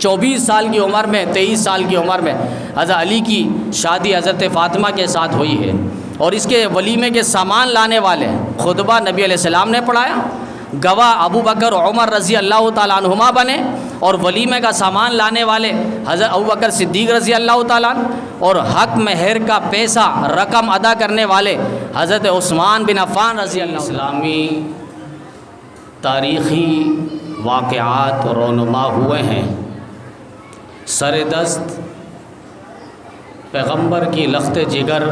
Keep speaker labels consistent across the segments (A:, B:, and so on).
A: 24 سال کی عمر میں 23 سال کی عمر میں حضرت علی کی شادی حضرت فاطمہ کے ساتھ ہوئی ہے، اور اس کے ولیمے کے سامان لانے والے خطبہ نبی علیہ السلام نے پڑھایا، گواہ ابو بکر عمر رضی اللہ تعالیٰ عنہما بنے، اور ولیمے کا سامان لانے والے حضرت ابو بکر صدیق رضی اللہ تعالیٰ عنہ، اور حق مہر کا پیسہ رقم ادا کرنے والے حضرت عثمان بن عفان رضی اللہ عنہ۔ اسلامی تاریخی واقعات رونما ہوئے ہیں، سر دست پیغمبر کی لخت جگر،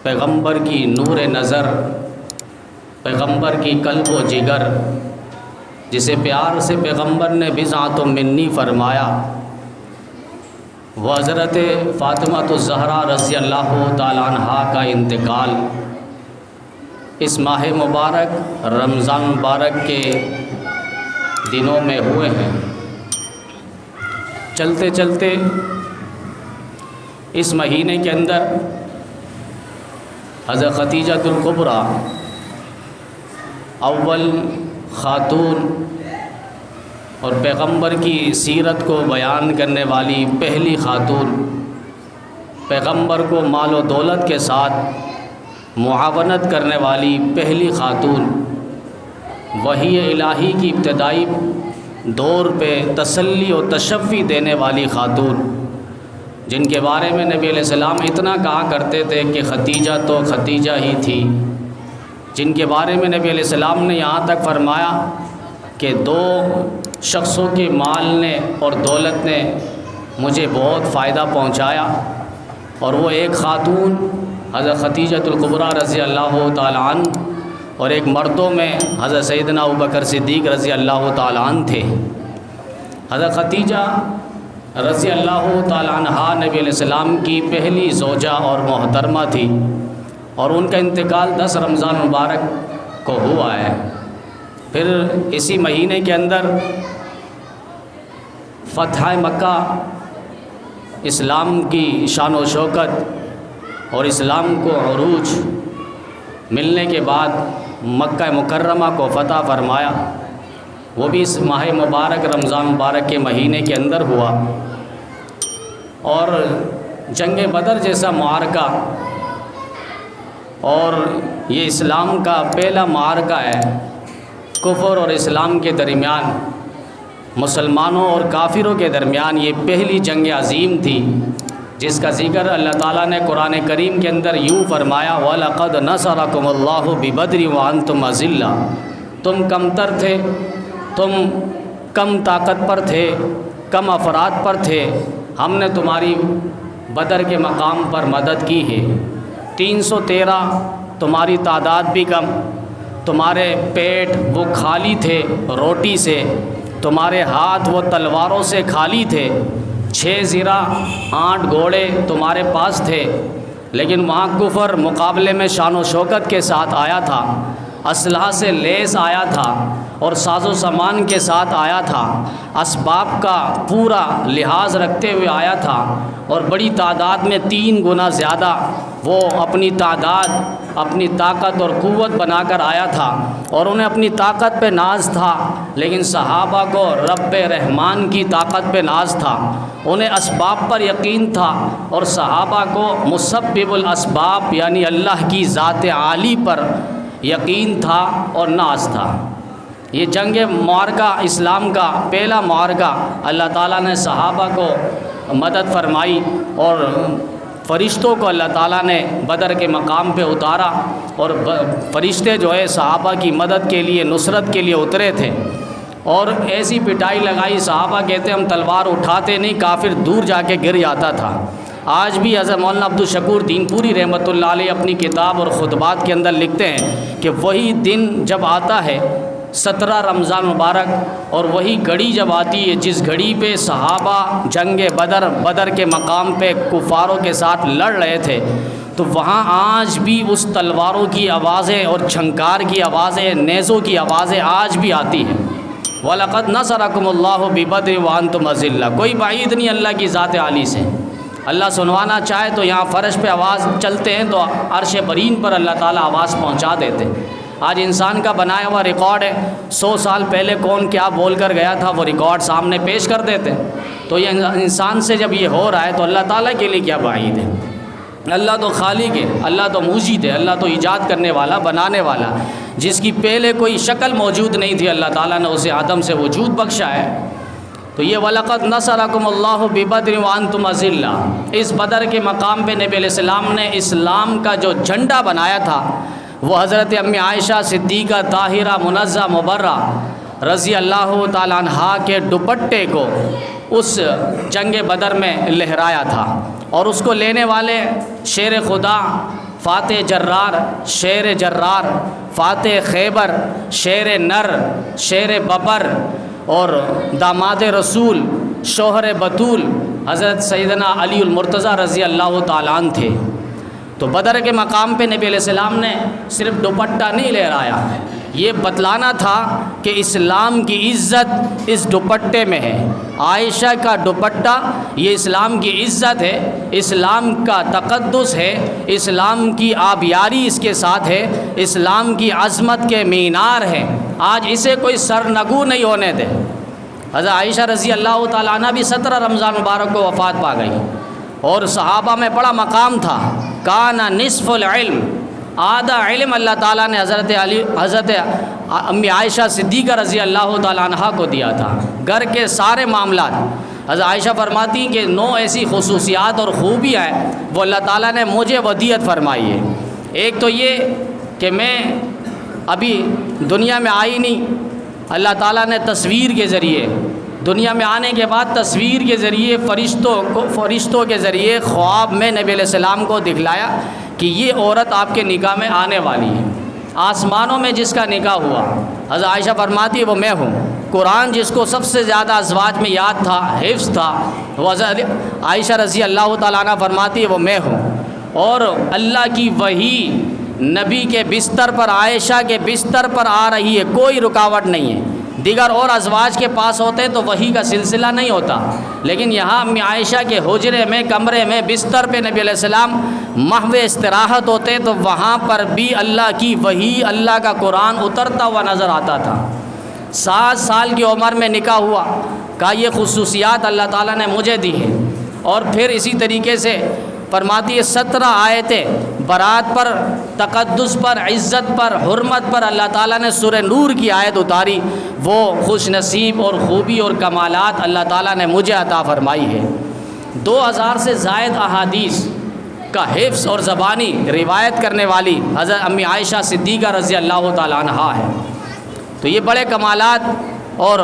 A: پیغمبر کی نور نظر، پیغمبر کی قلب و جگر، جسے پیار سے پیغمبر نے بضعۃ منی فرمایا، وہ حضرت فاطمہ الزہرا رضی اللہ تعالیٰ عنہا کا انتقال اس ماہ مبارک رمضان مبارک کے دنوں میں ہوئے ہیں۔ چلتے چلتے اس مہینے کے اندر حضرت خدیجہ الکبریٰ اول خاتون اور پیغمبر کی سیرت کو بیان کرنے والی پہلی خاتون، پیغمبر کو مال و دولت کے ساتھ معاونت کرنے والی پہلی خاتون، وحی الہی کی ابتدائی دور پہ تسلی و تشفی دینے والی خاتون، جن کے بارے میں نبی علیہ السلام اتنا کہا کرتے تھے کہ ختیجہ تو ختیجہ ہی تھی، جن کے بارے میں نبی علیہ السلام نے یہاں تک فرمایا کہ 2 شخصوں کے مال نے اور دولت نے مجھے بہت فائدہ پہنچایا، اور وہ ایک خاتون حضرت خدیجہ الکبریٰ رضی اللہ تعالیٰ عنہ، اور ایک مردوں میں حضرت سیدنا ابوبکر صدیق رضی اللہ تعالیٰ عنہ تھے۔ حضرت خدیجہ رضی اللہ تعالیٰ عنہا نبی علیہ السلام کی پہلی زوجہ اور محترمہ تھی، اور ان کا انتقال 10 رمضان مبارک کو ہوا ہے۔ پھر اسی مہینے کے اندر فتح مکہ، اسلام کی شان و شوکت اور اسلام کو عروج ملنے کے بعد مکہ مکرمہ کو فتح فرمایا، وہ بھی اس ماہ مبارک رمضان مبارک کے مہینے کے اندر ہوا، اور جنگ بدر جیسا معرکہ، اور یہ اسلام کا پہلا معرکہ ہے، کفر اور اسلام کے درمیان، مسلمانوں اور کافروں کے درمیان یہ پہلی جنگ عظیم تھی، جس کا ذکر اللہ تعالیٰ نے قرآن کریم کے اندر یوں فرمایا، وَلَقَدْ نَصَرَكُمُ اللَّهُ بِبَدْرٍ وَأَنْتُمْ أَذِلَّةٌ، تم کمتر تھے، تم کم طاقت پر تھے، کم افراد پر تھے، ہم نے تمہاری بدر کے مقام پر مدد کی ہے۔ 313 تمہاری تعداد بھی کم، تمہارے پیٹ وہ خالی تھے روٹی سے، تمہارے ہاتھ وہ تلواروں سے خالی تھے، 6 زرہ 8 گھوڑے تمہارے پاس تھے، لیکن وہاں کفر مقابلے میں شان و شوکت کے ساتھ آیا تھا، اسلحہ سے لیس آیا تھا، اور ساز و سامان کے ساتھ آیا تھا، اسباب کا پورا لحاظ رکھتے ہوئے آیا تھا، اور بڑی تعداد میں 3 گنا زیادہ وہ اپنی تعداد، اپنی طاقت اور قوت بنا کر آیا تھا، اور انہیں اپنی طاقت پہ ناز تھا، لیکن صحابہ کو رب رحمان کی طاقت پہ ناز تھا، انہیں اسباب پر یقین تھا، اور صحابہ کو مسبب الاسباب یعنی اللہ کی ذات عالی پر یقین تھا اور ناز تھا۔ یہ جنگ معرکہ اسلام کا پہلا معرکہ، اللہ تعالیٰ نے صحابہ کو مدد فرمائی، اور فرشتوں کو اللہ تعالیٰ نے بدر کے مقام پہ اتارا، اور فرشتے جو ہے صحابہ کی مدد کے لیے، نصرت کے لیے اترے تھے، اور ایسی پٹائی لگائی، صحابہ کہتے ہم تلوار اٹھاتے نہیں، کافر دور جا کے گر جاتا تھا۔ آج بھی حضرت مولانا عبدالشکور دین پوری رحمۃ اللہ علیہ اپنی کتاب اور خطبات کے اندر لکھتے ہیں کہ وہی دن جب آتا ہے 17 رمضان مبارک، اور وہی گھڑی جب آتی ہے جس گھڑی پہ صحابہ جنگ بدر کے مقام پہ کفاروں کے ساتھ لڑ رہے تھے، تو وہاں آج بھی اس تلواروں کی آوازیں اور چھنکار کی آوازیں، نیزوں کی آوازیں آج بھی آتی ہیں۔ وَلَقَدْ نَصَرَكُمُ اللَّهُ بِبَدْرٍ وَأَنْتُمْ أَذِلَّةٌ، کوئی بعید نہیں اللہ کی ذات عالی سے۔ اللہ سنوانا چاہے تو یہاں فرش پہ آواز چلتے ہیں تو عرش برین پر اللہ تعالیٰ آواز پہنچا دیتے۔ آج انسان کا بنایا ہوا ریکارڈ ہے، 100 سال پہلے کون کیا بول کر گیا تھا وہ ریکارڈ سامنے پیش کر دیتے ہیں۔ تو یہ انسان سے جب یہ ہو رہا ہے تو اللہ تعالیٰ کے لیے کیا بعید ہے؟ اللہ تو خالق ہے، اللہ تو موجد ہے، اللہ تو ایجاد کرنے والا، بنانے والا، جس کی پہلے کوئی شکل موجود نہیں تھی، اللہ تعالیٰ نے اسے عدم سے وجود بخشا ہے۔ تو یہ وَلَقَدْ نَصَرَكُمُ اللَّهُ بِبَدْرٍ وَأَنْتُمْ أَذِلَّةٌ، اس بدر کے مقام پہ نبی علیہ السلام نے اسلام کا جو جھنڈا بنایا تھا وہ حضرت امی عائشہ صدیقہ طاہرہ منزہ مبرہ رضی اللہ تعالیٰ عنہا کے دوپٹے کو اس جنگ بدر میں لہرایا تھا، اور اس کو لینے والے شیر خدا فاتح جرار، شیر جرار، فاتح خیبر، شیر نر، شیر ببر اور داماد رسول، شوہر بطول حضرت سیدنا علی المرتضیٰ رضی اللہ تعالیٰ عنہ تھے۔ تو بدر کے مقام پہ نبی علیہ السلام نے صرف دوپٹہ نہیں لہرایا، یہ بتلانا تھا کہ اسلام کی عزت اس دوپٹے میں ہے۔ عائشہ کا دوپٹہ یہ اسلام کی عزت ہے، اسلام کا تقدس ہے، اسلام کی آبیاری اس کے ساتھ ہے، اسلام کی عظمت کے مینار ہے۔ آج اسے کوئی سرنگو نہیں ہونے دے۔ حضرت عائشہ رضی اللہ تعالیٰ عنہ بھی 17 رمضان مبارک کو وفات پا گئی، اور صحابہ میں بڑا مقام تھا، کانا نصف العلم، آدھا علم اللہ تعالیٰ نے حضرت امی عائشہ صدیقہ رضی اللہ تعالیٰ عنہ کو دیا تھا۔ گھر کے سارے معاملات، حضرت عائشہ فرماتی ہیں کہ 9 ایسی خصوصیات اور خوبیاں ہیں وہ اللہ تعالیٰ نے مجھے ودیت فرمائی ہے۔ ایک تو یہ کہ میں ابھی دنیا میں آئی نہیں، اللہ تعالیٰ نے تصویر کے ذریعے، دنیا میں آنے کے بعد تصویر کے ذریعے فرشتوں کے ذریعے خواب میں نبی علیہ السلام کو دکھلایا کہ یہ عورت آپ کے نکاح میں آنے والی ہے۔ آسمانوں میں جس کا نکاح ہوا، حضرت عائشہ فرماتی ہے وہ میں ہوں۔ قرآن جس کو سب سے زیادہ ازواج میں یاد تھا، حفظ تھا، وہ حضرت عائشہ رضی اللہ تعالیٰ عنہ فرماتی ہے وہ میں ہوں۔ اور اللہ کی وحی نبی کے بستر پر، عائشہ کے بستر پر آ رہی ہے، کوئی رکاوٹ نہیں ہے۔ دیگر اور ازواج کے پاس ہوتے تو وحی کا سلسلہ نہیں ہوتا، لیکن یہاں امی عائشہ کے حجرے میں، کمرے میں، بستر پہ نبی علیہ السلام محو استراحت ہوتے تو وہاں پر بھی اللہ کی وحی، اللہ کا قرآن اترتا ہوا نظر آتا تھا۔ 7 سال کی عمر میں نکاح ہوا، کہا یہ خصوصیات اللہ تعالیٰ نے مجھے دی ہیں۔ اور پھر اسی طریقے سے فرماتی ہے 17 آیتیں برات پر، تقدس پر، عزت پر، حرمت پر اللہ تعالیٰ نے سورہ نور کی آیت اتاری، وہ خوش نصیب اور خوبی اور کمالات اللہ تعالیٰ نے مجھے عطا فرمائی ہے۔ 2000 سے زائد احادیث کا حفظ اور زبانی روایت کرنے والی حضرت امی عائشہ صدیقہ رضی اللہ تعالیٰ عنہا ہے۔ تو یہ بڑے کمالات اور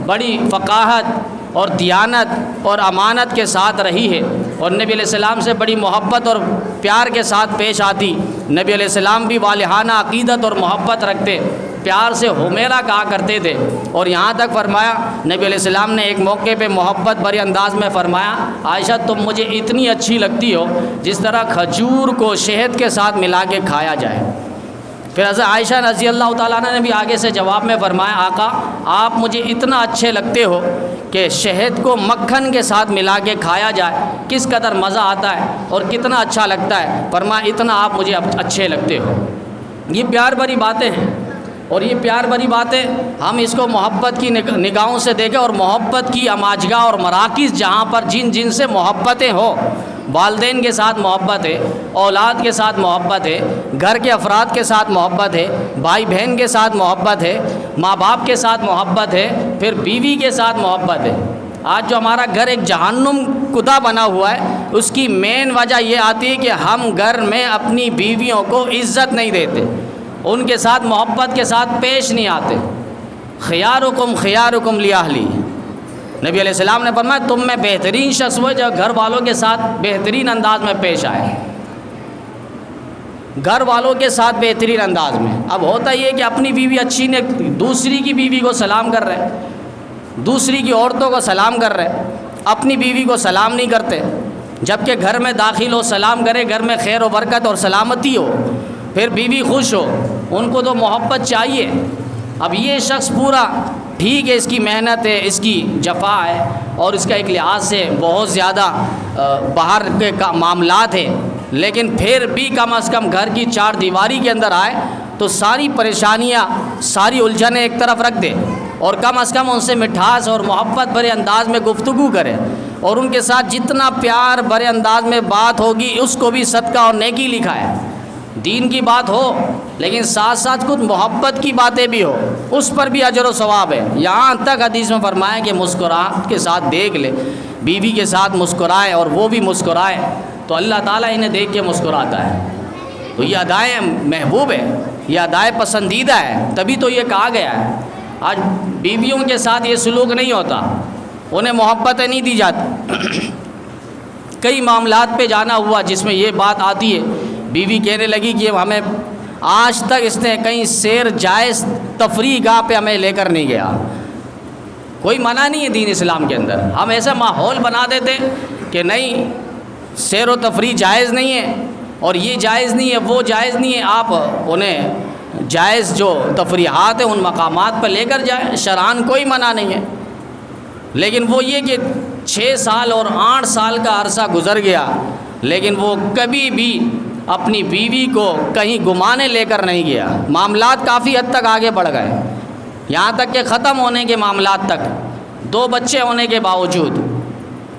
A: بڑی فقاہت اور دیانت اور امانت کے ساتھ رہی ہے، اور نبی علیہ السلام سے بڑی محبت اور پیار کے ساتھ پیش آتی۔ نبی علیہ السلام بھی والہانہ عقیدت اور محبت رکھتے، پیار سے حمیرہ کہا کرتے تھے، اور یہاں تک فرمایا نبی علیہ السلام نے ایک موقع پہ محبت بھرے انداز میں فرمایا، عائشہ تم مجھے اتنی اچھی لگتی ہو جس طرح کھجور کو شہد کے ساتھ ملا کے کھایا جائے۔ پھر حضرت عائشہ رضی اللہ تعالیٰ عنہ نے بھی آگے سے جواب میں فرمایا، آقا آپ مجھے اتنا اچھے لگتے ہو کہ شہد کو مکھن کے ساتھ ملا کے کھایا جائے کس قدر مزہ آتا ہے اور کتنا اچھا لگتا ہے، فرمایا اتنا آپ مجھے اچھے لگتے ہو۔ یہ پیار بھری باتیں ہیں، اور یہ پیار بھری باتیں ہم اس کو محبت کی نگاہوں سے دیکھیں، اور محبت کی اماجگاہ اور مراکز جہاں پر جن سے محبتیں ہوں، والدین کے ساتھ محبت ہے، اولاد کے ساتھ محبت ہے، گھر کے افراد کے ساتھ محبت ہے، بھائی بہن کے ساتھ محبت ہے، ماں باپ کے ساتھ محبت ہے، پھر بیوی کے ساتھ محبت ہے۔ آج جو ہمارا گھر ایک جہنم کدہ بنا ہوا ہے، اس کی مین وجہ یہ آتی ہے کہ ہم گھر میں اپنی بیویوں کو عزت نہیں دیتے، ان کے ساتھ محبت کے ساتھ پیش نہیں آتے۔ خیارکم خیارکم لاہلی، نبی علیہ السلام نے فرمایا تم میں بہترین شخص وہ جو گھر والوں کے ساتھ بہترین انداز میں پیش آئے، گھر والوں کے ساتھ بہترین انداز میں۔ اب ہوتا یہ کہ اپنی بیوی اچھی نے دوسری کی بیوی کو سلام کر رہے، دوسری کی عورتوں کو سلام کر رہے، اپنی بیوی کو سلام نہیں کرتے، جبکہ گھر میں داخل ہو سلام کرے، گھر میں خیر و برکت اور سلامتی ہو، پھر بیوی خوش ہو، ان کو تو محبت چاہیے۔ اب یہ شخص پورا ٹھیک ہے، اس کی محنت ہے، اس کی جفا ہے، اور اس کا ایک لحاظ سے بہت زیادہ باہر کے معاملات ہیں، لیکن پھر بھی کم از کم گھر کی 4 دیواری کے اندر آئے تو ساری پریشانیاں، ساری الجھنیں ایک طرف رکھ دے اور کم از کم ان سے مٹھاس اور محبت بھرے انداز میں گفتگو کرے، اور ان کے ساتھ جتنا پیار بھرے انداز میں بات ہوگی اس کو بھی صدقہ اور نیکی لکھا ہے۔ دین کی بات ہو لیکن ساتھ ساتھ کچھ محبت کی باتیں بھی ہو، اس پر بھی اجر و ثواب ہے۔ یہاں تک حدیث میں فرمایا کہ مسکراہٹ کے ساتھ دیکھ لے، بیوی کے ساتھ مسکرائے اور وہ بھی مسکرائے تو اللہ تعالیٰ انہیں دیکھ کے مسکراتا ہے۔ تو یہ ادائیں محبوب ہے، یہ ادائیں پسندیدہ ہے، تبھی تو یہ کہا گیا ہے۔ آج بیویوں کے ساتھ یہ سلوک نہیں ہوتا، انہیں محبتیں نہیں دی جاتی۔ کئی معاملات پہ جانا ہوا جس میں یہ بات آتی ہے، بیوی کہنے لگی کہ ہمیں آج تک اس نے کہیں سیر جائز تفریح گاہ پہ ہمیں لے کر نہیں گیا۔ کوئی منع نہیں ہے دین اسلام کے اندر، ہم ایسا ماحول بنا دیتے کہ نہیں سیر و تفریح جائز نہیں ہے اور یہ جائز نہیں ہے، وہ جائز نہیں ہے، آپ انہیں جائز جو تفریحات ہیں ان مقامات پر لے کر جائیں، شرعاً کوئی منع نہیں ہے۔ لیکن وہ یہ کہ 6 سال اور 8 سال کا عرصہ گزر گیا لیکن وہ کبھی بھی اپنی بیوی کو کہیں گھمانے لے کر نہیں گیا۔ معاملات کافی حد تک آگے بڑھ گئے، یہاں تک کہ ختم ہونے کے معاملات تک، 2 بچے ہونے کے باوجود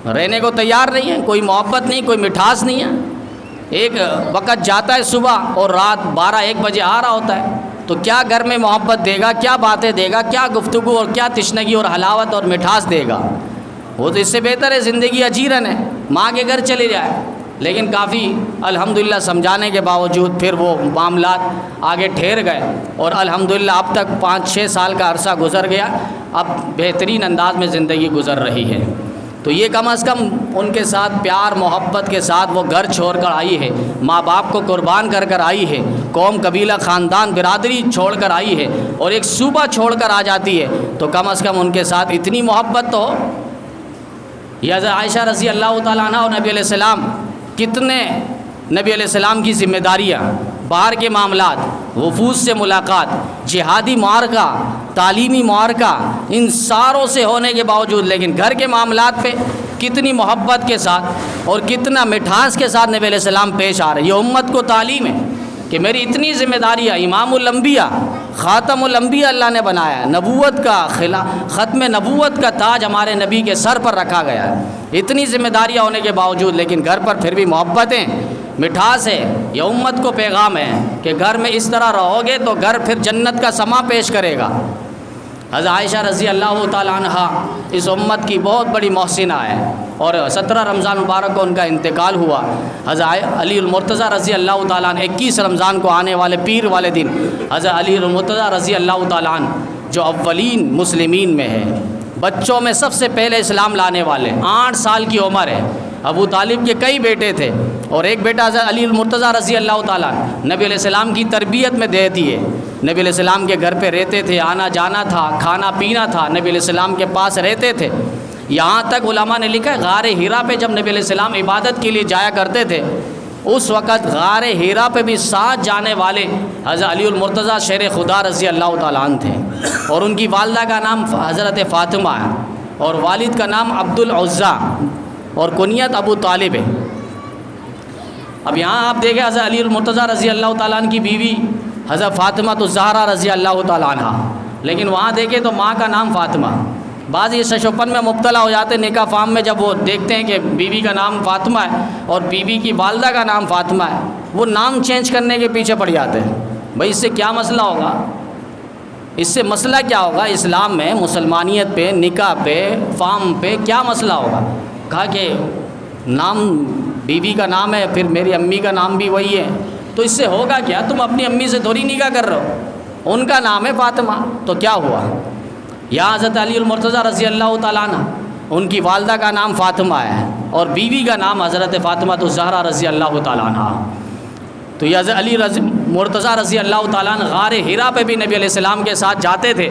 A: رہنے کو تیار نہیں ہے، کوئی محبت نہیں، کوئی مٹھاس نہیں ہے۔ ایک وقت جاتا ہے صبح اور رات 12-1 بجے آ رہا ہوتا ہے، تو کیا گھر میں محبت دے گا، کیا باتیں دے گا، کیا گفتگو اور کیا تشنگی اور حلاوت اور مٹھاس دے گا؟ وہ تو اس سے بہتر ہے زندگی اجیرن ہے، ماں کے گھر چلے جائے۔ لیکن کافی الحمدللہ سمجھانے کے باوجود پھر وہ معاملات آگے ٹھہر گئے اور الحمدللہ اب تک 5-6 سال کا عرصہ گزر گیا، اب بہترین انداز میں زندگی گزر رہی ہے۔ تو یہ کم از کم ان کے ساتھ پیار محبت کے ساتھ وہ گھر چھوڑ کر آئی ہے، ماں باپ کو قربان کر کر آئی ہے، قوم قبیلہ خاندان برادری چھوڑ کر آئی ہے اور ایک صوبہ چھوڑ کر آ جاتی ہے، تو کم از کم ان کے ساتھ اتنی محبت تو ہو۔ یہ حضرت عائشہ رضی اللہ تعالیٰ عنہ اور نبی علیہ السلام کتنے نبی علیہ السلام کی ذمہ داریاں، باہر کے معاملات، وفود سے ملاقات، جہادی معرکہ، تعلیمی معرکہ، ان ساروں سے ہونے کے باوجود لیکن گھر کے معاملات پہ کتنی محبت کے ساتھ اور کتنا مٹھاس کے ساتھ نبی علیہ السلام پیش آ رہے ہیں۔ یہ امت کو تعلیم ہے کہ میری اتنی ذمہ داریاں، امام الانبیاء، خاتم الانبیاء اللہ نے بنایا ہے، نبوت کا ختم نبوت کا تاج ہمارے نبی کے سر پر رکھا گیا ہے۔ اتنی ذمہ داریاں ہونے کے باوجود لیکن گھر پر پھر بھی محبتیں، مٹھاس ہے۔ یہ امت کو پیغام ہے کہ گھر میں اس طرح رہو گے تو گھر پھر جنت کا سما پیش کرے گا۔ حضرت عائشہ رضی اللہ تعالیٰ عنہ اس امت کی بہت بڑی محسنہ ہے اور 17 رمضان مبارک کو ان کا انتقال ہوا۔ حضرت علی المرتضیٰ رضی اللہ تعالیٰ عنہ 21 رمضان کو آنے والے پیر والے دن حضرت علی المرتضیٰ رضی اللہ تعالیٰ عنہ جو اولین مسلمین میں ہے، بچوں میں سب سے پہلے اسلام لانے والے، 8 سال کی عمر ہے۔ ابو طالب کے کئی بیٹے تھے اور ایک بیٹا حضرت علی المرتضیٰ رضی اللہ تعالیٰ نبی علیہ السلام کی تربیت میں دیتی ہے، نبی علیہ السلام کے گھر پہ رہتے تھے، آنا جانا تھا، کھانا پینا تھا، نبی علیہ السلام کے پاس رہتے تھے۔ یہاں تک علماء نے لکھا ہے غار ہیرا پہ جب نبی علیہ السلام عبادت کے لیے جایا کرتے تھے اس وقت غار ہیرا پہ بھی ساتھ جانے والے حضرت علی المرتضیٰ شیر خدا رضی اللہ تعالیٰ عنہ تھے اور ان کی والدہ کا نام حضرت فاطمہ ہے اور والد کا نام عبد العزیٰ اور کنیت ابو طالب ہے۔ اب یہاں آپ دیکھیں حضرت علی المرتضیٰ رضی اللہ تعالیٰ عنہ کی بیوی حضرت فاطمہ تو زہرا رضی اللہ تعالیٰ عنہ، لیکن وہاں دیکھیں تو ماں کا نام فاطمہ۔ بعض یہ ششوپن میں مبتلا ہو جاتے نکاح فارم میں جب وہ دیکھتے ہیں کہ بیوی کا نام فاطمہ ہے اور بیوی کی والدہ کا نام فاطمہ ہے، وہ نام چینج کرنے کے پیچھے پڑ جاتے ہیں۔ بھائی اس سے کیا مسئلہ ہوگا، اس سے مسئلہ کیا ہوگا؟ اسلام میں مسلمانیت پہ، نکاح پہ، فارم پہ کیا مسئلہ ہوگا؟ کہا کہ نام بیوی کا نام ہے پھر میری امی کا نام بھی وہی ہے، تو اس سے ہوگا کیا؟ تم اپنی امی سے تھوڑی نکاح کر رہے ہو، ان کا نام ہے فاطمہ، تو کیا ہوا؟ یا حضرت علی المرتضیٰ رضی اللہ تعالیٰ عنہ ان کی والدہ کا نام فاطمہ ہے اور بیوی کا نام حضرت فاطمہ تو زہرا رضی اللہ تعالیٰ عنہ۔ تو یہ حضرت علی مرتضیٰ رضی اللہ تعالیٰ عنہ غار ہیرا پہ بھی نبی علیہ السلام کے ساتھ جاتے تھے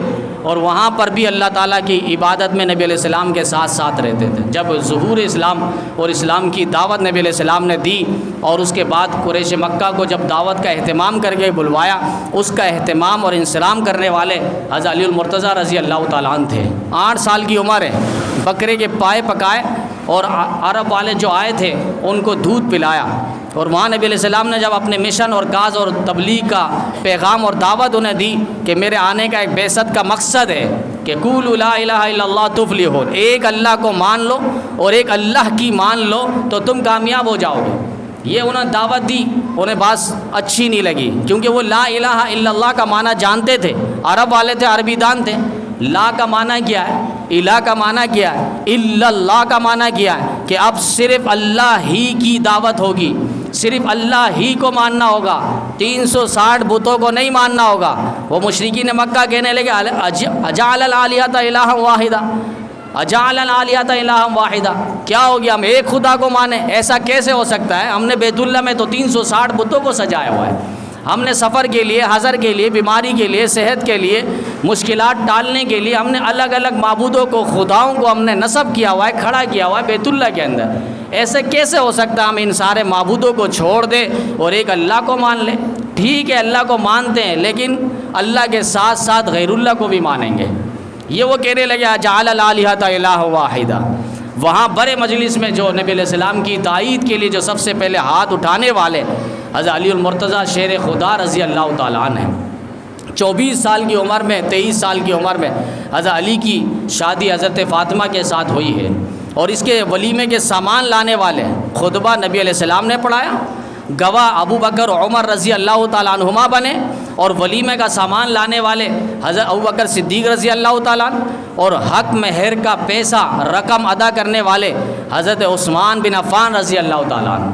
A: اور وہاں پر بھی اللہ تعالیٰ کی عبادت میں نبی علیہ السلام کے ساتھ ساتھ رہتے تھے۔ جب ظہور اسلام اور اسلام کی دعوت نبی علیہ السلام نے دی اور اس کے بعد قریش مکہ کو جب دعوت کا اہتمام کر کے بلوایا، اس کا اہتمام اور انصرام کرنے والے حضرت علی المرتضیٰ رضی اللہ تعالیٰ عنہ تھے۔ 8 سال کی عمر ہے، بکرے کے پائے پکائے اور عرب والے جو آئے تھے ان کو دودھ پلایا اور وہاں نبی علیہ السلام نے جب اپنے مشن اور کاز اور تبلیغ کا پیغام اور دعوت انہیں دی کہ میرے آنے کا ایک بعثت کا مقصد ہے کہ قولوا لا الہ الا اللہ تفلحون، ایک اللہ کو مان لو اور ایک اللہ کی مان لو تو تم کامیاب ہو جاؤ گے۔ یہ انہوں نے دعوت دی، انہیں بات اچھی نہیں لگی، کیونکہ وہ لا الہ الا اللہ کا معنی جانتے تھے، عرب والے تھے، عربی دان تھے۔ لا کا معنی کیا ہے، الہ کا معنی کیا ہے، الا اللہ کا معنی کیا ہے کہ اب صرف اللہ ہی کی دعوت ہوگی، صرف اللہ ہی کو ماننا ہوگا، 360 بتوں کو نہیں ماننا ہوگا۔ وہ مشرکین مکہ کہنے لگے اجعل الآلہۃ الہا واحدا، اجعل الآلہۃ الہا واحدا، کیا ہو گیا ہم ایک خدا کو مانیں؟ ایسا کیسے ہو سکتا ہے؟ ہم نے بیت اللہ میں تو 360 بتوں کو سجایا ہوا ہے، ہم نے سفر کے لیے، حضر کے لیے، بیماری کے لیے، صحت کے لیے، مشکلات ٹالنے کے لیے ہم نے الگ الگ معبودوں کو، خداؤں کو ہم نے نصب کیا ہوا ہے، کھڑا کیا ہوا ہے بیت اللہ کے اندر۔ ایسے کیسے ہو سکتا ہے ہم ان سارے معبودوں کو چھوڑ دیں اور ایک اللہ کو مان لیں؟ ٹھیک ہے اللہ کو مانتے ہیں لیکن اللہ کے ساتھ ساتھ غیر اللہ کو بھی مانیں گے۔ یہ وہ کہنے لگے اجعل الآلہۃ الہا واحدا۔ وہاں بڑے مجلس میں جو نبی علیہ السلام کی تائید کے لیے جو سب سے پہلے ہاتھ اٹھانے والے حضرت علی المرتضیٰ شیر خدا رضی اللہ تعالیٰ عنہ ہیں۔ 24 سال کی عمر میں، 23 سال کی عمر میں حضرت علی کی شادی حضرت فاطمہ کے ساتھ ہوئی ہے، اور اس کے ولیمے کے سامان لانے والے خطبہ نبی علیہ السلام نے پڑھایا، گواہ ابو بکر عمر رضی اللہ تعالیٰ عنہما بنے، اور ولیمے کا سامان لانے والے حضرت ابو بکر صدیق رضی اللہ تعالیٰ عنہ، اور حق مہر کا پیسہ رقم ادا کرنے والے حضرت عثمان بن عفان رضی اللہ تعالیٰ عنہ۔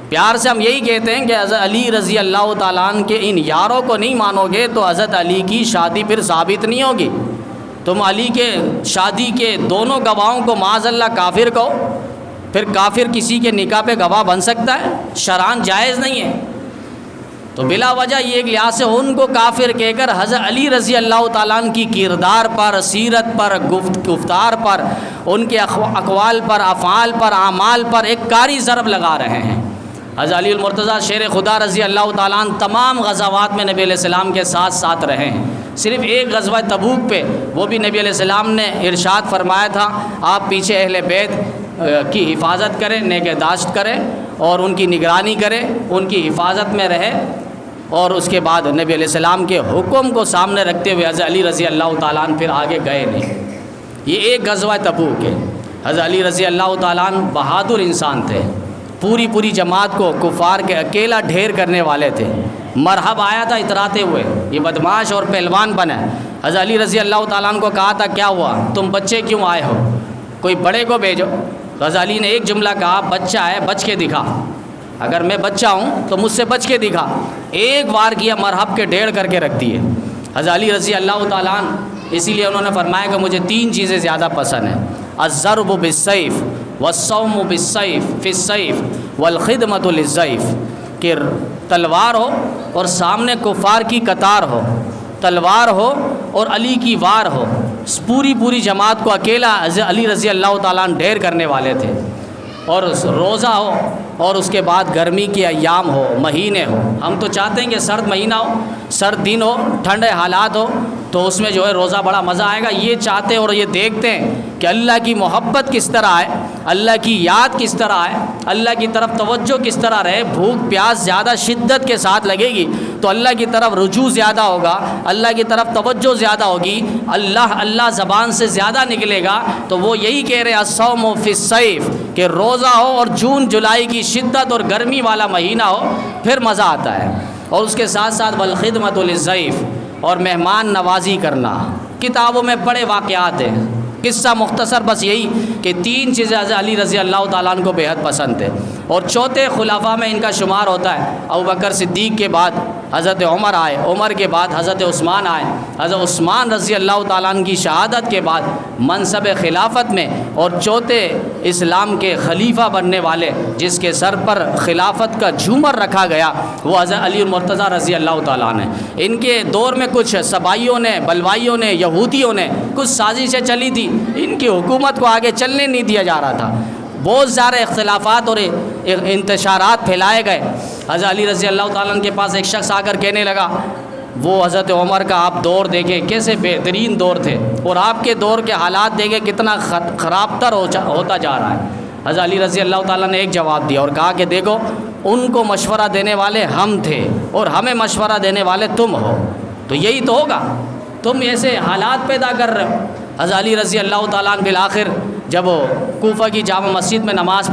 A: پیار سے ہم یہی کہتے ہیں کہ حضرت علی رضی اللہ تعالیٰ عنہ کے ان یاروں کو نہیں مانو گے تو حضرت علی کی شادی پھر ثابت نہیں ہوگی۔ تم علی کے شادی کے دونوں گواہوں کو معاذ اللہ کافر کہو، پھر کافر کسی کے نکاح پہ گواہ بن سکتا ہے؟ شرعاً جائز نہیں ہے۔ تو بلا وجہ یہ ایک لحاظ سے ان کو کافر کہہ کر حضرت علی رضی اللہ تعالیٰ عنہ کی کردار پر، سیرت پر، گفتار پر، ان کے اقوال پر، افعال پر، اعمال پر ایک کاری ضرب لگا رہے ہیں۔ حضرت علی المرتضیٰ شیر خدا رضی اللہ تعالیٰ عنہ تمام غزوات میں نبی علیہ السلام کے ساتھ ساتھ رہے ہیں۔ صرف ایک غزوہ تبوک پہ وہ بھی نبی علیہ السلام نے ارشاد فرمایا تھا آپ پیچھے اہل بیت کی حفاظت کریں، نگہداشت کریں اور ان کی نگرانی کریں، ان کی حفاظت میں رہے، اور اس کے بعد نبی علیہ السلام کے حکم کو سامنے رکھتے ہوئے حضرت علی رضی اللہ تعالیٰ عنہ پھر آگے گئے نہیں۔ یہ ایک غزوہ تبوک ہے۔ حضرت علی رضی اللہ تعالیٰ عنہ بہادر انسان تھے، پوری جماعت کو کفار کے اکیلا ڈھیر کرنے والے تھے۔ مرحب آیا تھا اتراتے ہوئے، یہ بدماش اور پہلوان بنا۔ حضرت علی رضی اللہ تعالیٰ عنہ کو کہا تھا کیا ہوا تم بچے کیوں آئے ہو، کوئی بڑے کو بھیجو۔ حضرت علی نے ایک جملہ کہا بچہ ہے بچ کے دکھا، اگر میں بچہ ہوں تو مجھ سے بچ کے دکھا۔ ایک وار کیا مرحب کے ڈھیر کر کے رکھ دیے حضرت علی رضی اللہ تعالیٰ عنہ۔ اسی لیے انہوں نے فرمایا کہ مجھے 3 چیزیں زیادہ پسند ہیں، الضرب بالسیف والصوم بالسیف فی السیف والخدمۃ للضیف، کہ تلوار ہو اور سامنے کفار کی قطار ہو، تلوار ہو اور علی کی وار ہو۔ پوری جماعت کو اکیلا علی رضی اللہ تعالیٰ عنہ ڈھیر کرنے والے تھے، اور روزہ ہو اور اس کے بعد گرمی کے ایام ہو، مہینے ہو۔ ہم تو چاہتے ہیں کہ سرد مہینہ ہو، سرد دن ہو، ٹھنڈے حالات ہو تو اس میں جو ہے روزہ بڑا مزہ آئے گا۔ یہ چاہتے اور یہ دیکھتے ہیں کہ اللہ کی محبت کس طرح ہے، اللہ کی یاد کس طرح ہے، اللہ کی طرف توجہ کس طرح رہے۔ بھوک پیاس زیادہ شدت کے ساتھ لگے گی تو اللہ کی طرف رجوع زیادہ ہوگا، اللہ کی طرف توجہ زیادہ ہوگی، اللہ زبان سے زیادہ نکلے گا۔ تو وہ یہی کہہ رہے الصوم فی الصیف، کہ روزہ ہو اور جون جولائی کی شدت اور گرمی والا مہینہ ہو پھر مزہ آتا ہے۔ اور اس کے ساتھ ساتھ والخدمۃ للضیف، اور مہمان نوازی کرنا۔ کتابوں میں بڑے واقعات ہیں، قصہ مختصر بس یہی کہ 3 چیزیں حضرت علی رضی اللہ تعالیٰ عنہ کو بےحد پسند تھے، اور چوتھے خلفاء میں ان کا شمار ہوتا ہے۔ ابو بکر صدیق کے بعد حضرت عمر آئے، عمر کے بعد حضرت عثمان آئے، حضرت عثمان رضی اللہ تعالیٰ عنہ کی شہادت کے بعد منصب خلافت میں، اور چوتھے اسلام کے خلیفہ بننے والے جس کے سر پر خلافت کا جھومر رکھا گیا وہ حضرت علی المرتضیٰ رضی اللہ تعالیٰ عنہ۔ ان کے دور میں کچھ صبائیوں نے، بلوائیوں نے، یہودیوں نے کچھ سازشیں چلی تھی، ان کی حکومت کو آگے چلنے نہیں دیا جا رہا تھا، بہت سارے اختلافات اور انتشارات پھیلائے گئے۔ حضرت علی رضی اللہ تعالیٰ عنہ کے پاس ایک شخص آ کر کہنے لگا، وہ حضرت عمر کا آپ دور دیکھیں کیسے بہترین دور تھے، اور آپ کے دور کے حالات دیکھیں کتنا خراب تر ہوتا جا رہا ہے۔ حضرت علی رضی اللہ تعالیٰ نے ایک جواب دیا اور کہا کہ دیکھو ان کو مشورہ دینے والے ہم تھے اور ہمیں مشورہ دینے والے تم ہو، تو یہی تو ہوگا، تم ایسے حالات پیدا کر رہے ہو۔ حضرت علی رضی اللہ تعالیٰ عنہ بالآخر جب وہ کوفہ کی جامع مسجد میں نماز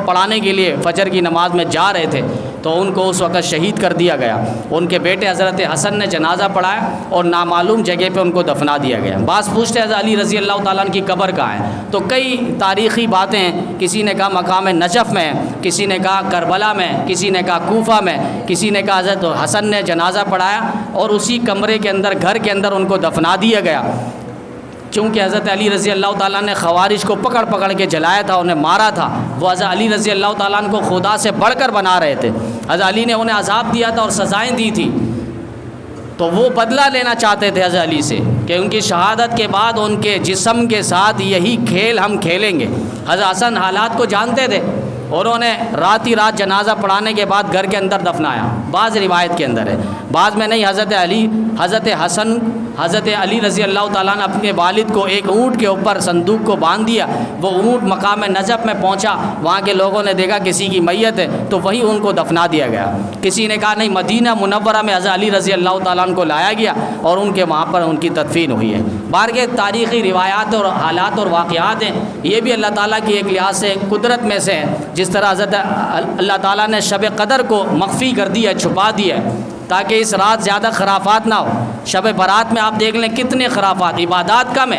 A: پڑھانے کے لیے فجر کی نماز میں جا رہے تھے تو ان کو اس وقت شہید کر دیا گیا۔ ان کے بیٹے حضرت حسن نے جنازہ پڑھایا اور نامعلوم جگہ پہ ان کو دفنا دیا گیا۔ بعض پوچھتے ہیں حضرت علی رضی اللہ تعالیٰ عنہ کی قبر کہاں ہے، تو کئی تاریخی باتیں ہیں، کسی نے کہا مقام نجف میں، کسی نے کہا کربلا میں، کسی نے کہا کوفہ میں، کسی نے کہا حضرت حسن نے جنازہ پڑھایا اور اسی کمرے کے اندر گھر کے اندر ان کو دفنا دیا گیا۔ چونکہ حضرت علی رضی اللہ تعالیٰ نے خوارج کو پکڑ پکڑ کے جلایا تھا، انہیں مارا تھا، وہ حضرت علی رضی اللہ تعالیٰ عنہ کو خدا سے بڑھ کر بنا رہے تھے۔ حضرت علی نے انہیں عذاب دیا تھا اور سزائیں دی تھی، تو وہ بدلہ لینا چاہتے تھے حضرت علی سے کہ ان کی شہادت کے بعد ان کے جسم کے ساتھ یہی کھیل ہم کھیلیں گے۔ حضرت حسن حالات کو جانتے تھے اور انہوں نے رات ہی رات جنازہ پڑھانے کے بعد گھر کے اندر دفنایا، بعض روایت کے اندر ہے، بعض میں نہیں۔ حضرت حسن حضرت علی رضی اللہ تعالیٰ نے اپنے والد کو ایک اونٹ کے اوپر صندوق کو باندھ دیا، وہ اونٹ مقام نجف میں پہنچا، وہاں کے لوگوں نے دیکھا کسی کی میت ہے تو وہیں ان کو دفنا دیا گیا۔ کسی نے کہا نہیں، مدینہ منورہ میں حضرت علی رضی اللہ تعالیٰ عنہ کو لایا گیا اور ان کے وہاں پر ان کی تدفین ہوئی ہے۔ بار کے تاریخی روایات اور حالات اور واقعات ہیں، یہ بھی اللہ تعالیٰ کی ایک لحاظ سے قدرت میں سے ہے۔ جس طرح حضرت اللہ تعالیٰ نے شب قدر کو مخفی کر دیا، چھپا دیا ہے تاکہ اس رات زیادہ خرافات نہ ہو۔ شب برات میں آپ دیکھ لیں کتنے خرافات، عبادات کم ہے،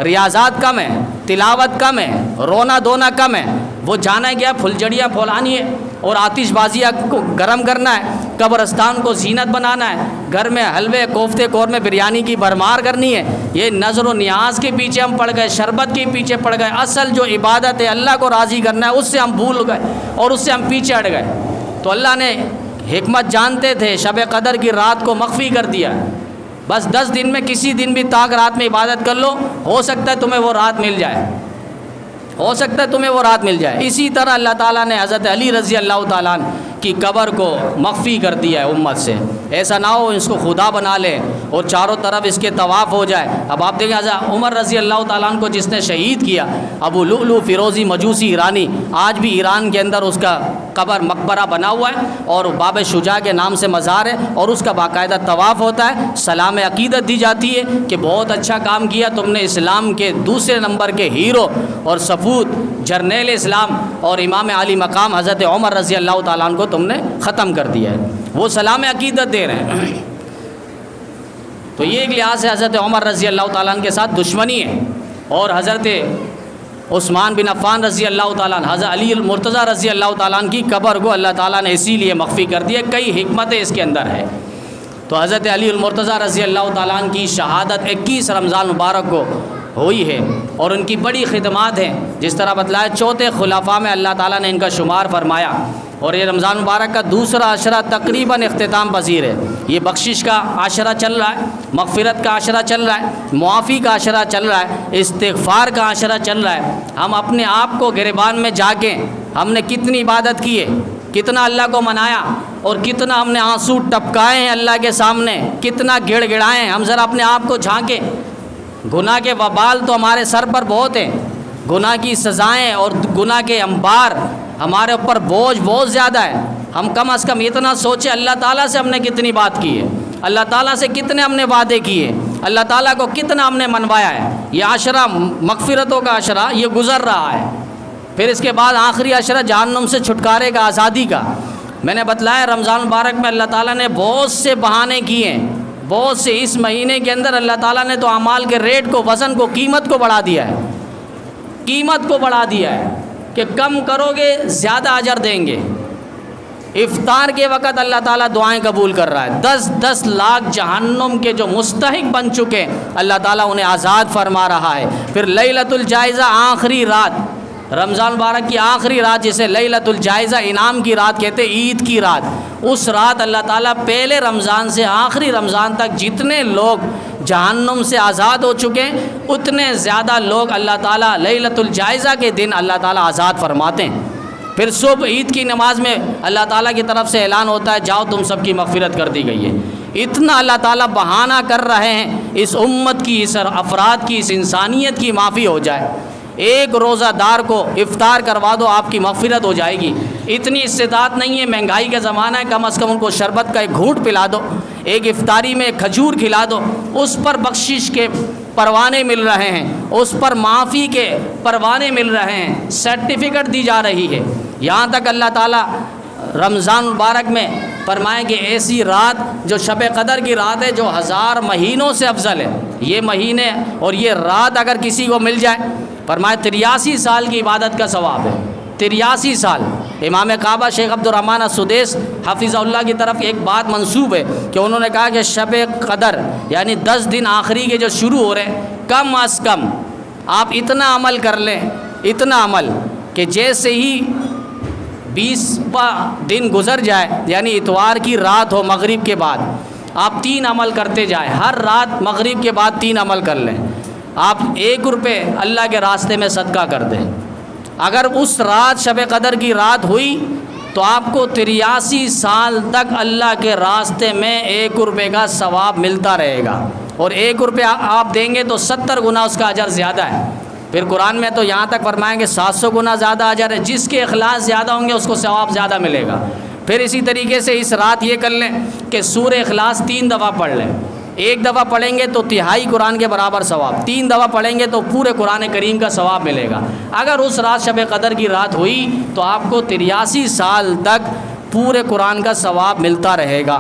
A: ریاضات کم ہے، تلاوت کم ہے، رونا دھونا کم ہے۔ وہ جانا گیا پھلجڑیاں پھولانی ہے اور آتش بازیاں کو گرم کرنا ہے، قبرستان کو زینت بنانا ہے، گھر میں حلوے کوفتے قورمے بریانی کی بھرمار کرنی ہے۔ یہ نظر و نیاز کے پیچھے ہم پڑ گئے، شربت کے پیچھے پڑ گئے، اصل جو عبادت ہے اللہ کو راضی کرنا ہے اس سے ہم بھول گئے اور اس سے ہم پیچھے ہٹ گئے۔ تو اللہ نے حکمت جانتے تھے، شب قدر کی رات کو مخفی کر دیا، بس 10 دن میں کسی دن بھی تاک رات میں عبادت کر لو، ہو سکتا ہے تمہیں وہ رات مل جائے، ہو سکتا ہے تمہیں وہ رات مل جائے۔ اسی طرح اللہ تعالیٰ نے حضرت علی رضی اللہ تعالیٰ عنہ کی قبر کو مخفی کر دیا ہے امت سے، ایسا نہ ہو اس کو خدا بنا لے اور چاروں طرف اس کے طواف ہو جائے۔ اب آپ دیکھیں حضرت عمر رضی اللہ تعالیٰ عنہ کو جس نے شہید کیا، ابو لؤلؤ فیروزی مجوسی ایرانی، آج بھی ایران کے اندر اس کا قبر مقبرہ بنا ہوا ہے اور باب شجاع کے نام سے مزار ہے اور اس کا باقاعدہ طواف ہوتا ہے، سلام عقیدت دی جاتی ہے کہ بہت اچھا کام کیا تم نے، اسلام کے دوسرے نمبر کے ہیرو اور سفود جرنیل اسلام اور امام عالی مقام حضرت عمر رضی اللہ تعالیٰ عنہ کو تم نے ختم کر دیا ہے، وہ سلام عقیدت دے رہے ہیں۔ تو یہ ایک لحاظ سے حضرت عمر رضی اللہ تعالیٰ عنہ کے ساتھ دشمنی ہے، اور حضرت عثمان بن عفان رضی اللہ تعالیٰ عنہ، حضرت علی المرتضیٰ رضی اللہ تعالیٰ عنہ کی قبر کو اللہ تعالیٰ نے اسی لیے مخفی کر دیا، کئی حکمتیں اس کے اندر ہے۔ تو حضرت علی المرتضیٰ رضی اللہ تعالیٰ عنہ کی شہادت 21 رمضان مبارک کو ہوئی ہے اور ان کی بڑی خدمات ہیں، جس طرح بتلایا چوتھے خلفاء میں اللہ تعالیٰ نے ان کا شمار فرمایا، اور یہ رمضان مبارک کا دوسرا عشرہ تقریباً اختتام پذیر ہے۔ یہ بخشش کا عشرہ چل رہا ہے، مغفرت کا عشرہ چل رہا ہے، معافی کا عشرہ چل رہا ہے، استغفار کا عشرہ چل رہا ہے۔ ہم اپنے آپ کو گریبان میں جا کے ہم نے کتنی عبادت کی ہے، کتنا اللہ کو منایا اور کتنا ہم نے آنسو ٹپکائے ہیں اللہ کے سامنے، کتنا گڑ گڑائے ہیں۔ ہم ذرا اپنے آپ کو جھانکیں، گناہ کے وبال تو ہمارے سر پر بہت ہیں، گناہ کی سزائیں اور گناہ کے انبار ہمارے اوپر بوجھ بہت زیادہ ہے۔ ہم کم از کم اتنا سوچیں اللہ تعالیٰ سے ہم نے کتنی بات کی ہے، اللہ تعالیٰ سے کتنے ہم نے وعدے کیے، اللہ تعالیٰ کو کتنا ہم نے منوایا ہے۔ یہ عشرہ مغفرتوں کا عشرہ یہ گزر رہا ہے، پھر اس کے بعد آخری عشرہ جہنم سے چھٹکارے کا، آزادی کا۔ میں نے بتلایا رمضان مبارک میں اللہ تعالیٰ نے بہت سے بہانے کیے ہیں، بہت سے، اس مہینے کے اندر اللہ تعالیٰ نے تو اعمال کے ریٹ کو، وزن کو، قیمت کو بڑھا دیا ہے، قیمت کو بڑھا دیا ہے کہ کم کرو گے زیادہ اجر دیں گے۔ افطار کے وقت اللہ تعالیٰ دعائیں قبول کر رہا ہے، 10 لاکھ جہنم کے جو مستحق بن چکے اللہ تعالیٰ انہیں آزاد فرما رہا ہے۔ پھر لیلۃ الجائزہ، آخری رات، رمضان مبارک کی آخری رات جسے لیلۃ الجائزہ انعام کی رات کہتے، عید کی رات، اس رات اللہ تعالیٰ پہلے رمضان سے آخری رمضان تک جتنے لوگ جہنم سے آزاد ہو چکے ہیں اتنے زیادہ لوگ اللہ تعالیٰ لیلۃ الجائزہ کے دن اللہ تعالیٰ آزاد فرماتے ہیں۔ پھر صبح عید کی نماز میں اللہ تعالیٰ کی طرف سے اعلان ہوتا ہے جاؤ تم سب کی مغفرت کر دی گئی ہے۔ اتنا اللہ تعالیٰ بہانہ کر رہے ہیں اس امت کی، اس افراد کی، اس انسانیت کی معافی ہو جائے۔ ایک روزہ دار کو افطار کروا دو، آپ کی مغفرت ہو جائے گی۔ اتنی استطاعت نہیں ہے، مہنگائی کا زمانہ ہے، کم از کم ان کو شربت کا ایک گھونٹ پلا دو، ایک افطاری میں ایک کھجور کھلا دو، اس پر بخشش کے پروانے مل رہے ہیں، اس پر معافی کے پروانے مل رہے ہیں، سرٹیفکیٹ دی جا رہی ہے۔ یہاں تک اللہ تعالیٰ رمضان المبارک میں فرمائیں کہ ایسی رات جو شب قدر کی رات ہے، جو 1000 مہینوں سے افضل ہے، یہ مہینے اور یہ رات اگر کسی کو مل جائے، فرمائے 83 سال کی عبادت کا ثواب ہے۔ 83 سال۔ امام کعبہ شیخ عبد الرحمن السدیس حفظہ اللہ کی طرف ایک بات منسوب ہے کہ انہوں نے کہا کہ شب قدر یعنی 10 دن آخری کے جو شروع ہو رہے ہیں، کم از کم آپ اتنا عمل کر لیں، اتنا عمل کہ جیسے ہی 20واں دن گزر جائے، یعنی اتوار کی رات ہو مغرب کے بعد، آپ 3 عمل کرتے جائیں، ہر رات مغرب کے بعد 3 عمل کر لیں۔ آپ 1 روپے اللہ کے راستے میں صدقہ کر دیں۔ اگر اس رات شب قدر کی رات ہوئی تو آپ کو 83 سال تک اللہ کے راستے میں 1 روپے کا ثواب ملتا رہے گا، اور 1 روپے آپ دیں گے تو 70 گنا اس کا اجر زیادہ ہے۔ پھر قرآن میں تو یہاں تک فرمائیں گے 700 گنا زیادہ اجر ہے، جس کے اخلاص زیادہ ہوں گے اس کو ثواب زیادہ ملے گا۔ پھر اسی طریقے سے اس رات یہ کر لیں کہ سورہ اخلاص 3 دفعہ پڑھ لیں۔ 1 دفعہ پڑھیں گے تو تہائی قرآن کے برابر ثواب، 3 دفعہ پڑھیں گے تو پورے قرآن کریم کا ثواب ملے گا۔ اگر اس رات شب قدر کی رات ہوئی تو آپ کو 83 سال تک پورے قرآن کا ثواب ملتا رہے گا۔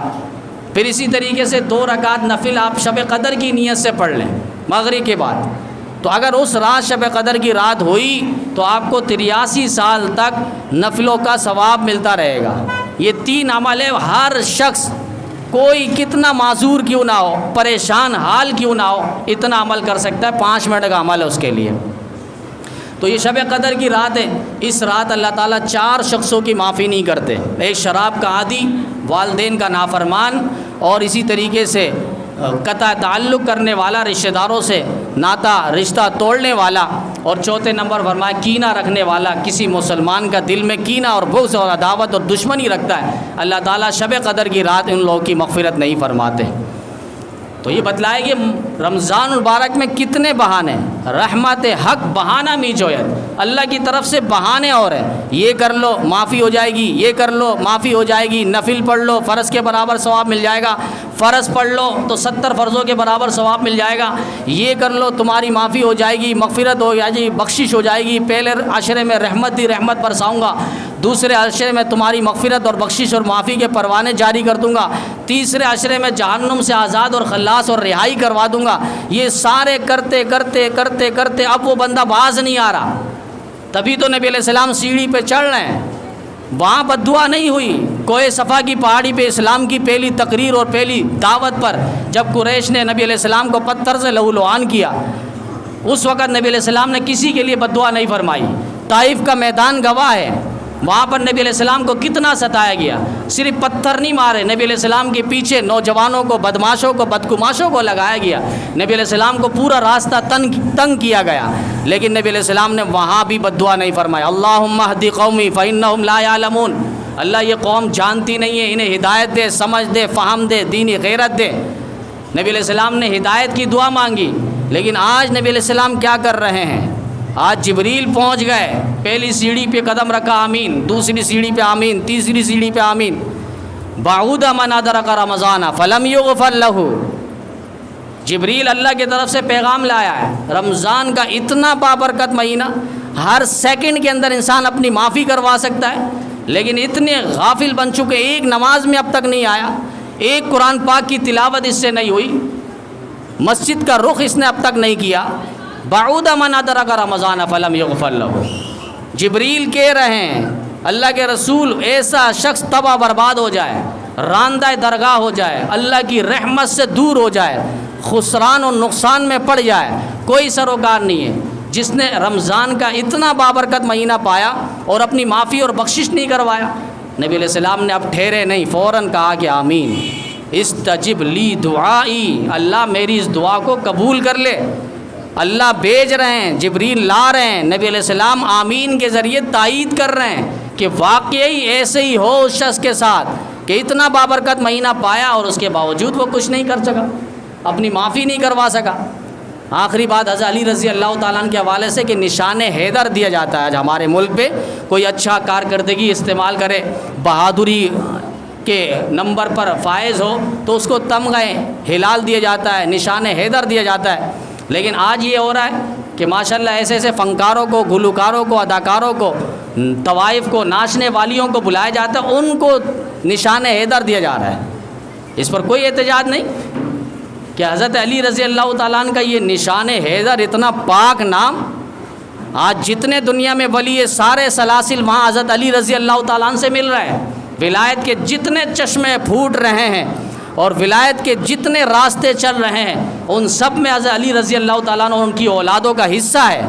A: پھر اسی طریقے سے 2 رکعت نفل آپ شب قدر کی نیت سے پڑھ لیں مغرب کے بعد، تو اگر اس رات شب قدر کی رات ہوئی تو آپ کو 83 سال تک نفلوں کا ثواب ملتا رہے گا۔ یہ 3 عمل ہے، ہر شخص کوئی کتنا معذور کیوں نہ ہو، پریشان حال کیوں نہ ہو، اتنا عمل کر سکتا ہے۔ 5 منٹ کا عمل ہے اس کے لیے۔ تو یہ شب قدر کی رات ہے، اس رات اللہ تعالیٰ 4 شخصوں کی معافی نہیں کرتے۔ ایک شراب کا عادی، والدین کا نافرمان، اور اسی طریقے سے قطع تعلق کرنے والا، رشتہ داروں سے ناتا رشتہ توڑنے والا، اور چوتھے نمبر فرمایا کینہ رکھنے والا، کسی مسلمان کا دل میں کینہ اور بغض اور عداوت اور دشمنی رکھتا ہے، اللہ تعالیٰ شب قدر کی رات ان لوگوں کی مغفرت نہیں فرماتے۔ تو یہ بتلائے کہ رمضان المبارک میں کتنے بہانے، رحمت حق بہانہ می جویت، اللہ کی طرف سے بہانے اور ہیں، یہ کر لو معافی ہو جائے گی، یہ کر لو معافی ہو جائے گی، نفل پڑھ لو فرض کے برابر ثواب مل جائے گا، فرض پڑھ لو تو 70 فرضوں کے برابر ثواب مل جائے گا، یہ کر لو تمہاری معافی ہو جائے گی، مغفرت ہو جائے گی، بخشش ہو جائے گی، پہلے عشرے میں رحمت دی رحمت برساؤں گا، دوسرے عشرے میں تمہاری مغفرت اور بخشش اور معافی کے پروانے جاری کر دوں گا، تیسرے عشرے میں جہنم سے آزاد اور خلاص اور رہائی کروا دوں گا۔ یہ سارے کرتے کرتے کرتے کرتے اب وہ بندہ باز نہیں آ رہا، تبھی تو نبی علیہ السلام سیڑھی پہ چڑھ رہے ہیں۔ وہاں بد دعا نہیں ہوئی، کوہ صفا کی پہاڑی پہ اسلام کی پہلی تقریر اور پہلی دعوت پر جب قریش نے نبی علیہ السلام کو پتھر سے لہو لہان کیا، اس وقت نبی علیہ السلام نے کسی کے لیے بد دعا نہیں فرمائی۔ طائف کا میدان گواہ ہے، وہاں پر نبی علیہ السلام کو کتنا ستایا گیا، صرف پتھر نہیں مارے، نبی علیہ السلام کے پیچھے نوجوانوں کو، بدماشوں کو، بدگماشوں کو لگایا گیا، نبی علیہ السلام کو پورا راستہ تنگ کیا گیا، لیکن نبی علیہ السلام نے وہاں بھی بد دعا نہیں فرمایا۔ اللہم اہدی قومی فإنہم لا یعلمون، اللہ یہ قوم جانتی نہیں ہے، انہیں ہدایت دے، سمجھ دے، فہم دے، دینی غیرت دے۔ نبی علیہ السلام نے ہدایت کی دعا مانگی، لیکن آج نبی علیہ السلام کیا کر رہے ہیں؟ آج جبریل پہنچ گئے، پہلی سیڑھی پہ قدم رکھا آمین، دوسری سیڑھی پہ آمین، تیسری سیڑھی پہ آمین۔ بعود من ادرک رمضان فلم یغفر لہ، جبریل اللہ کی طرف سے پیغام لایا ہے، رمضان کا اتنا بابرکت مہینہ، ہر سیکنڈ کے اندر انسان اپنی معافی کروا سکتا ہے، لیکن اتنے غافل بن چکے، ایک نماز میں اب تک نہیں آیا، ایک قرآن پاک کی تلاوت اس سے نہیں ہوئی، مسجد کا رخ اس نے اب تک نہیں کیا۔ بعود من ادرک رمضان فلم یغفر لہ، جبریل کہہ رہے ہیں اللہ کے رسول ایسا شخص تباہ برباد ہو جائے، راندہ درگاہ ہو جائے، اللہ کی رحمت سے دور ہو جائے، خسران و نقصان میں پڑ جائے، کوئی سروکار نہیں ہے جس نے رمضان کا اتنا بابرکت مہینہ پایا اور اپنی معافی اور بخشش نہیں کروایا۔ نبی علیہ السلام نے اب ٹھہرے نہیں، فوراً کہا کہ آمین، استجب لی دعائی، اللہ میری اس دعا کو قبول کر لے۔ اللہ بھیج رہے ہیں، جبریل لا رہے ہیں، نبی علیہ السلام آمین کے ذریعے تائید کر رہے ہیں کہ واقعی ایسے ہی ہو اس شخص کے ساتھ کہ اتنا بابرکت مہینہ پایا اور اس کے باوجود وہ کچھ نہیں کر سکا، اپنی معافی نہیں کروا سکا۔ آخری بات حضرت علی رضی اللہ تعالیٰ عنہ کے حوالے سے کہ نشان حیدر دیا جاتا ہے آج ہمارے ملک پہ، کوئی اچھا کارکردگی استعمال کرے، بہادری کے نمبر پر فائز ہو تو اس کو تمغہ ہلال دیا جاتا ہے، نشان حیدر دیا جاتا ہے۔ لیکن آج یہ ہو رہا ہے کہ ماشاءاللہ ایسے ایسے فنکاروں کو، گلوکاروں کو، اداکاروں کو، طوائف کو، ناچنے والیوں کو بلایا جاتا ہے، ان کو نشان حیدر دیا جا رہا ہے۔ اس پر کوئی احتجاج نہیں کہ حضرت علی رضی اللہ تعالیٰ عنہ کا یہ نشان حیدر اتنا پاک نام، آج جتنے دنیا میں ولی ہے سارے سلاسل وہاں حضرت علی رضی اللہ تعالیٰ عنہ سے مل رہے ہیں۔ ولایت کے جتنے چشمے پھوٹ رہے ہیں اور ولایت کے جتنے راستے چل رہے ہیں ان سب میں حضرت علی رضی اللہ تعالیٰ عنہ ان کی اولادوں کا حصہ ہے۔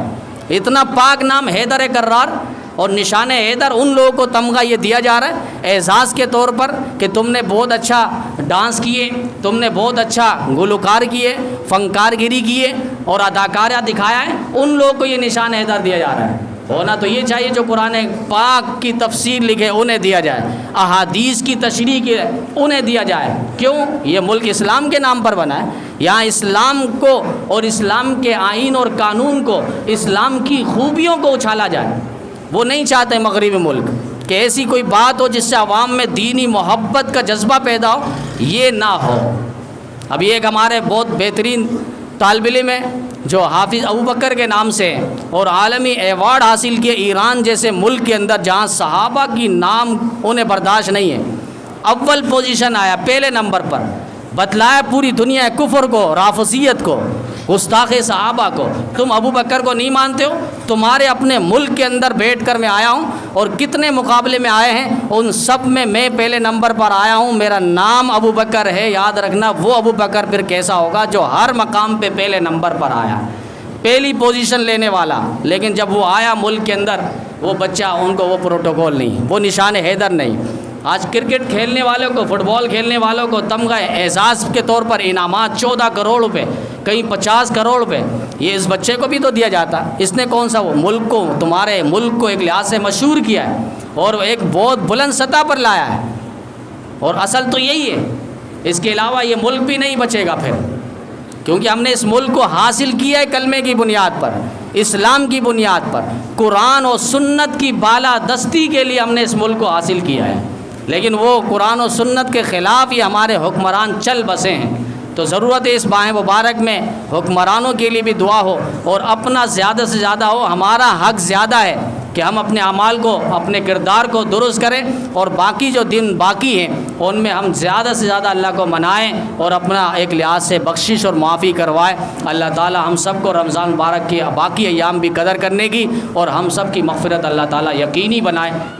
A: اتنا پاک نام حیدر کرار اور نشان حیدر ان لوگوں کو تمغہ یہ دیا جا رہا ہے اعزاز کے طور پر کہ تم نے بہت اچھا ڈانس کیے، تم نے بہت اچھا گلوکار کیے، فنکارگری کیے اور اداکارہ دکھایا ہے، ان لوگوں کو یہ نشان حیدر دیا جا رہا ہے۔ ہونا تو یہ چاہیے جو قرآن پاک کی تفسیر لکھے انہیں دیا جائے، احادیث کی تشریح کی انہیں دیا جائے۔ کیوں؟ یہ ملک اسلام کے نام پر بنا ہے، یہاں اسلام کو اور اسلام کے آئین اور قانون کو، اسلام کی خوبیوں کو اچھالا جائے۔ وہ نہیں چاہتے مغربی ملک کہ ایسی کوئی بات ہو جس سے عوام میں دینی محبت کا جذبہ پیدا ہو، یہ نہ ہو۔ ابھی ایک ہمارے بہت بہترین طالب علم ہے جو حافظ ابوبکر کے نام سے اور عالمی ایوارڈ حاصل کیے ایران جیسے ملک کے اندر جہاں صحابہ کی نام انہیں برداشت نہیں ہے، اول پوزیشن آیا، پہلے نمبر پر، بتلایا پوری دنیا کفر کو، رافضیت کو، گستاخ صحابہ کو۔ تم ابوبکر کو نہیں مانتے ہو؟ تمہارے اپنے ملک کے اندر بیٹھ کر میں آیا ہوں اور کتنے مقابلے میں آئے ہیں، ان سب میں پہلے نمبر پر آیا ہوں، میرا نام ابوبکر ہے۔ یاد رکھنا وہ ابوبکر پھر کیسا ہوگا جو ہر مقام پہ پہلے نمبر پر آیا، پہلی پوزیشن لینے والا۔ لیکن جب وہ آیا ملک کے اندر، وہ بچہ، ان کو وہ پروٹوکول نہیں، وہ نشان حیدر نہیں۔ آج کرکٹ کھیلنے والوں کو، فٹ بال کھیلنے والوں کو تمغہ اعزاز کے طور پر انعامات 14 کروڑ روپے، کہیں 50 کروڑ روپے، یہ اس بچے کو بھی تو دیا جاتا۔ اس نے کون سا وہ ملک کو، تمہارے ملک کو ایک لحاظ سے مشہور کیا ہے اور ایک بہت بلند سطح پر لایا ہے، اور اصل تو یہی ہے۔ اس کے علاوہ یہ ملک بھی نہیں بچے گا پھر، کیونکہ ہم نے اس ملک کو حاصل کیا ہے کلمے کی بنیاد پر، اسلام کی بنیاد پر، قرآن اور سنت کی بالادستی کے لیے ہم نے اس ملک کو حاصل کیا ہے۔ لیکن وہ قرآن و سنت کے خلاف ہی ہمارے حکمران چل بسے ہیں۔ تو ضرورت ہے اس ماہ مبارک میں حکمرانوں کے لیے بھی دعا ہو اور اپنا زیادہ سے زیادہ ہو۔ ہمارا حق زیادہ ہے کہ ہم اپنے اعمال کو، اپنے کردار کو درست کریں، اور باقی جو دن باقی ہیں ان میں ہم زیادہ سے زیادہ اللہ کو منائیں اور اپنا ایک لحاظ سے بخشش اور معافی کروائیں۔ اللہ تعالی ہم سب کو رمضان مبارک کے باقی ایام بھی قدر کرنے کی اور ہم سب کی مغفرت اللہ تعالی یقینی بنائے۔